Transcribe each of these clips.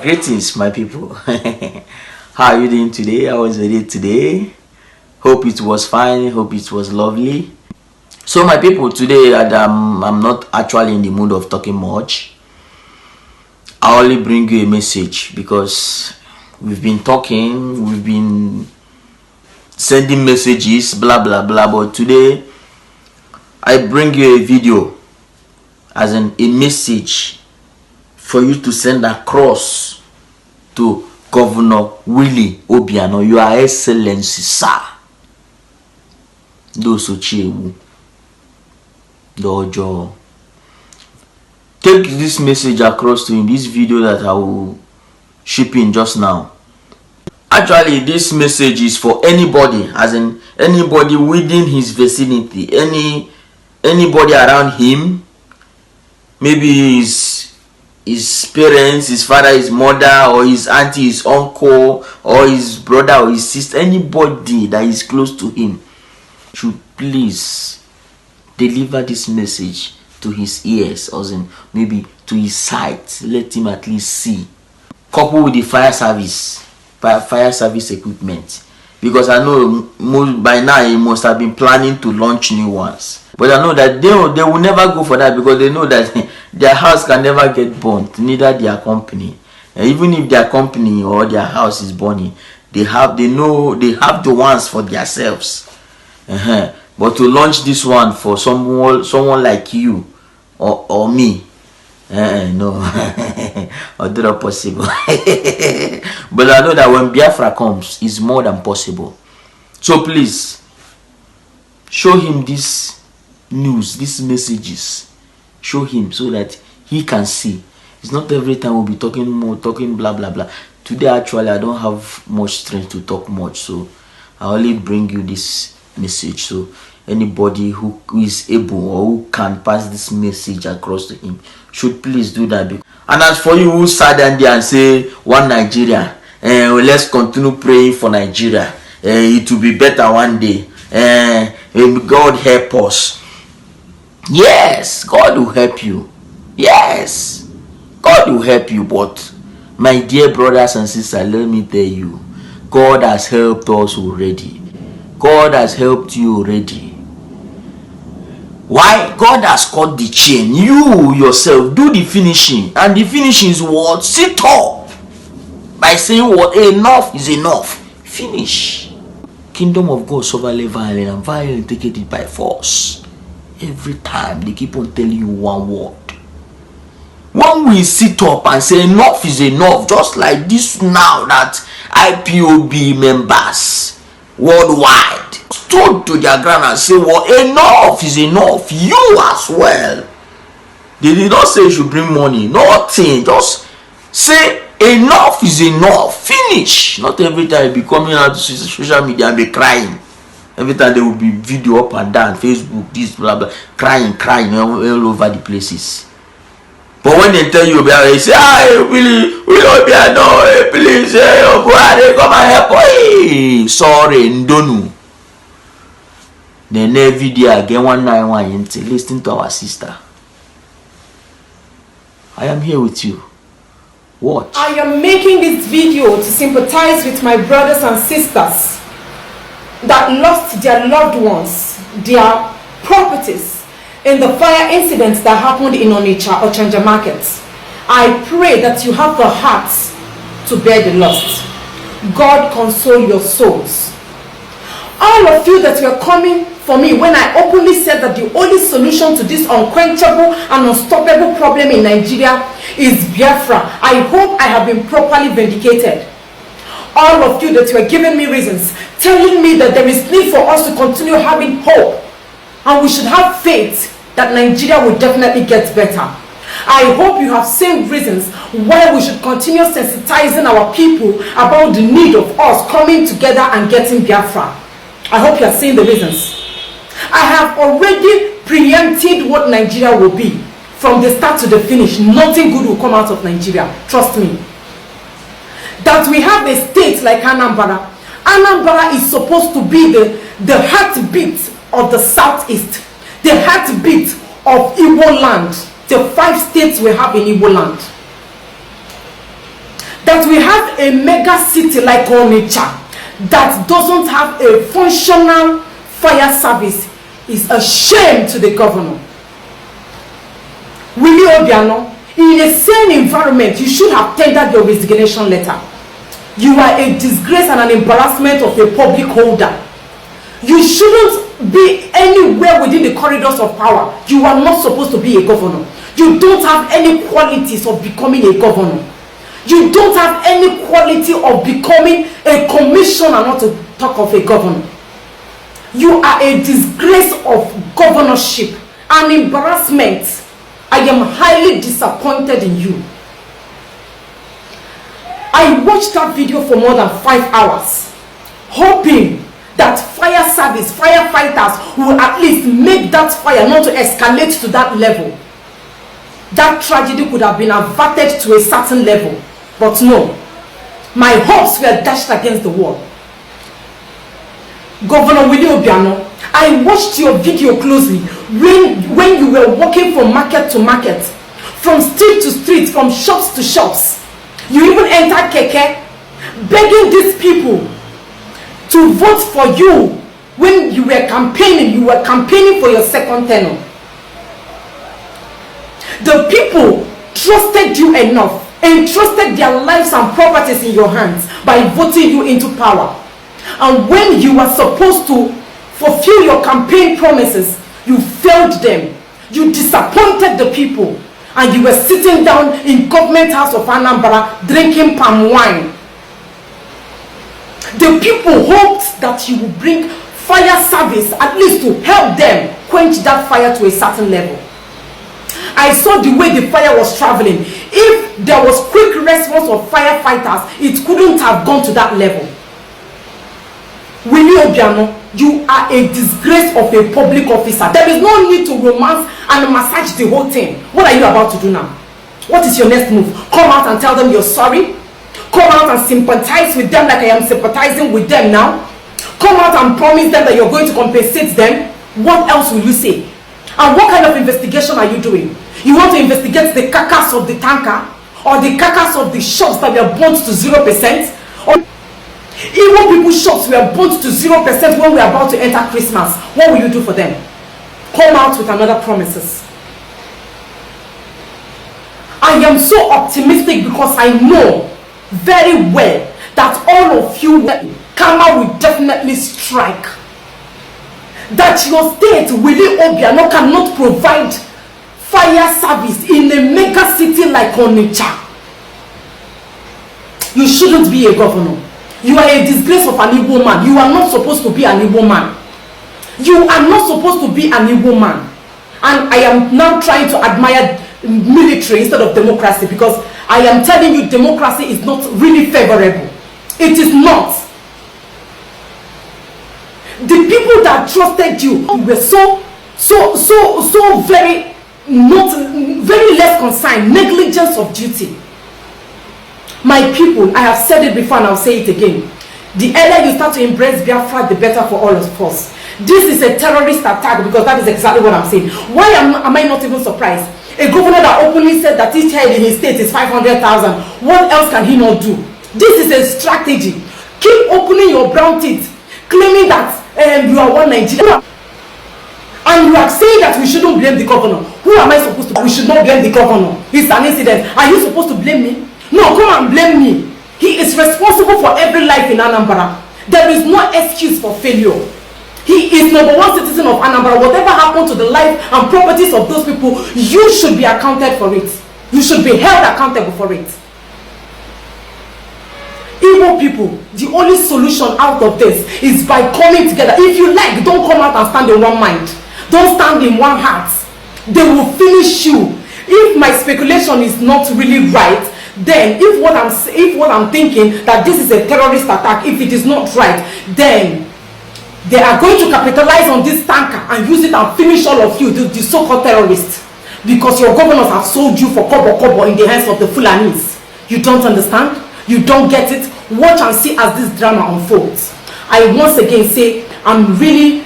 Greetings, my people. How are you doing today? How was the day today? Hope it was fine. Hope it was lovely. So, my people, today I'm not actually in the mood of talking much. I only bring you a message because we've been talking, we've been sending messages, blah blah blah. But today I bring you a video, as in a message for you to send across to Governor Willie Obiano, Your Excellency, sir. Doso Chewu Dojo. Take this message across to him, this video that I will ship in just now. Actually, this message is for anybody, as in anybody within his vicinity, anybody around him, maybe his parents, his father, his mother, or his auntie, his uncle, or his brother, or his sister, anybody that is close to him should please deliver this message to his ears, or maybe to his sight. Let him at least see. Couple with the fire service equipment, because I know by now he must have been planning to launch new ones. But I know that they will never go for that, because they know that their house can never get burnt, neither their company. And even if their company or their house is burning, they have the ones for themselves. But to launch this one for someone like you or me, no, or not possible. But I know that when Biafra comes, it's more than possible. So please show him this news, these messages. Show him so that he can see. It's not every time we'll be talking blah blah blah. Today actually I don't have much strength to talk much, so I only bring you this message. So anybody who is able or who can pass this message across to him should please do that. And as for you who sat down there and say one Nigeria, let's continue praying for Nigeria, it will be better one day, God help us. Yes, God will help you. Yes, God will help you. But my dear brothers and sisters, let me tell you, God has helped us already. God has helped you already. Why? God has cut the chain. You yourself do the finishing. And the finishing is what? Sit up. By saying what? Enough is enough. Finish. Kingdom of God suffer violence, and violence take it by force. Every time they keep on telling you one word. When we sit up and say enough is enough, just like this now that IPOB members worldwide stood to their ground and say, well, enough is enough. You as well. They did not say you should bring money. Nothing. Just say enough is enough. Finish. Not every time you be coming out to social media and be crying. Every time there will be video up and down, Facebook, this, blah, blah, crying all over the places. But when they tell you about it, they say, we don't be no, please, come and help. Hey, sorry, Ndonu. Then every day again, 191, listen to our sister. I am here with you. Watch. I am making this video to sympathize with my brothers and sisters that lost their loved ones, their properties in the fire incidents that happened in Onitsha or Chanja Market. I pray that you have the hearts to bear the loss. God console your souls. All of you that were coming for me when I openly said that the only solution to this unquenchable and unstoppable problem in Nigeria is Biafra, I hope I have been properly vindicated. All of you that were giving me reasons, telling me that there is need for us to continue having hope and we should have faith that Nigeria will definitely get better. I hope you have same reasons why we should continue sensitizing our people about the need of us coming together and getting Biafra. I hope you are seeing the reasons. I have already preempted what Nigeria will be from the start to the finish. Nothing good will come out of Nigeria. Trust me. That we have a state like Anambra. Anambra is supposed to be the heartbeat of the southeast, the heartbeat of Igbo land, the 5 states we have in Igbo land. That we have a mega city like Onitsha that doesn't have a functional fire service is a shame to the governor. Willie Obiano, in a sane environment, you should have tendered your resignation letter. You are a disgrace and an embarrassment of a public holder. You shouldn't be anywhere within the corridors of power. You are not supposed to be a governor. You don't have any qualities of becoming a governor. You don't have any quality of becoming a commissioner, not to talk of a governor. You are a disgrace of governorship, an embarrassment. I am highly disappointed in you. I watched that video for more than 5 hours, hoping that fire service, firefighters will at least make that fire not to escalate to that level. That tragedy could have been averted to a certain level. But no, my hopes were dashed against the wall. Governor Willie Obiano, I watched your video closely when you were walking from market to market, from street to street, from shops to shops. You even entered Keke, begging these people to vote for you when you were campaigning. You were campaigning for your second tenure. The people trusted you enough, entrusted their lives and properties in your hands by voting you into power. And when you were supposed to fulfill your campaign promises, you failed them. You disappointed the people. And you were sitting down in government house of Anambra drinking palm wine. The people hoped that you would bring fire service at least to help them quench that fire to a certain level. I saw the way the fire was traveling. If there was quick response of firefighters, it couldn't have gone to that level. Willie Obiano, you are a disgrace of a public officer. There is no need to romance and massage the whole thing. What are you about to do now? What is your next move? Come out and tell them you're sorry? Come out and sympathize with them like I am sympathizing with them now? Come out and promise them that you're going to compensate them? What else will you say? And what kind of investigation are you doing? You want to investigate the carcass of the tanker? Or the carcass of the shops that were burnt to 0%? Or even people's shops were burnt to 0% when we are about to enter Christmas. What will you do for them? Come out with another promises. I am so optimistic because I know very well that all of you, karma will definitely strike. That your state, Willie Obiano, cannot provide fire service in a mega city like Onitsha. You shouldn't be a governor. You are a disgrace of an Igbo man. You are not supposed to be an Igbo man. You are not supposed to be an Igbo man. And I am now trying to admire military instead of democracy, because I am telling you democracy is not really favorable. It is not. The people that trusted you were so very less concerned, negligence of duty. My people, I have said it before and I'll say it again. The earlier you start to embrace Biafra, the better for all of us. This is a terrorist attack, because that is exactly what I'm saying. Why am I not even surprised? A governor that openly said that each head in his state is 500,000. What else can he not do? This is a strategy. Keep opening your brown teeth, claiming that you are one Nigeria. And you are saying that we shouldn't blame the governor. Who am I supposed to? We should not blame the governor. It's an incident. Are you supposed to blame me? No, come and blame me. He is responsible for every life in Anambra. There is no excuse for failure. He is #1 citizen of Anambra. Whatever happened to the life and properties of those people, you should be accounted for it. You should be held accountable for it. Igbo people, the only solution out of this is by coming together. If you like, don't come out and stand in one mind. Don't stand in one heart. They will finish you. If my speculation is not really right, then if what I'm thinking that this is a terrorist attack, if it is not right, then they are going to capitalize on this tanker and use it and finish all of you, the so-called terrorists, because your governors have sold you for kobo in the hands of the Fulanis. You don't understand? You don't get it? Watch and see as this drama unfolds. I once again say, I'm really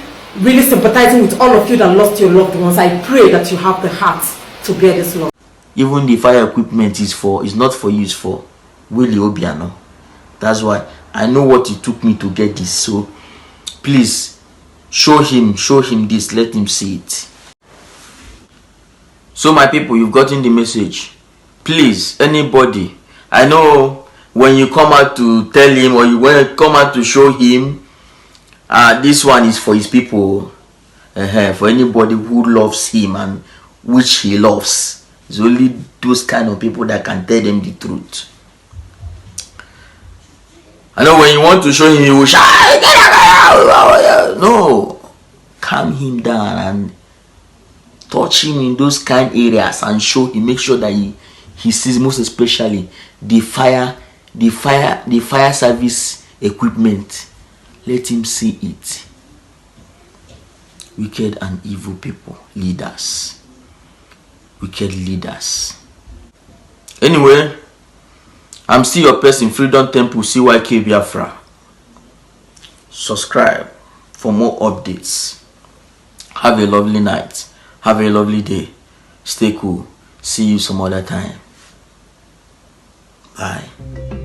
sympathizing with all of you that lost your loved ones. I pray that you have the heart to bear this loss. Even the fire equipment is not for use for. Willie Obiano. That's why I know what it took me to get this. So please show him this, let him see it. So my people, you've gotten the message. Please, anybody, I know when you come out to tell him, or when you come out to show him, this one is for his people, for anybody who loves him and which he loves. It's only those kind of people that can tell them the truth. I know when you want to show him, you will shout. No, calm him down and touch him in those kind areas and show him. Make sure that he sees, most especially the fire service equipment. Let him see it. Wicked and evil people, leaders, wicked leaders. Anyway, I'm still your person, Freedom Temple CYK Biafra. Subscribe for more updates. Have a lovely night. Have a lovely day. Stay cool. See you some other time. Bye.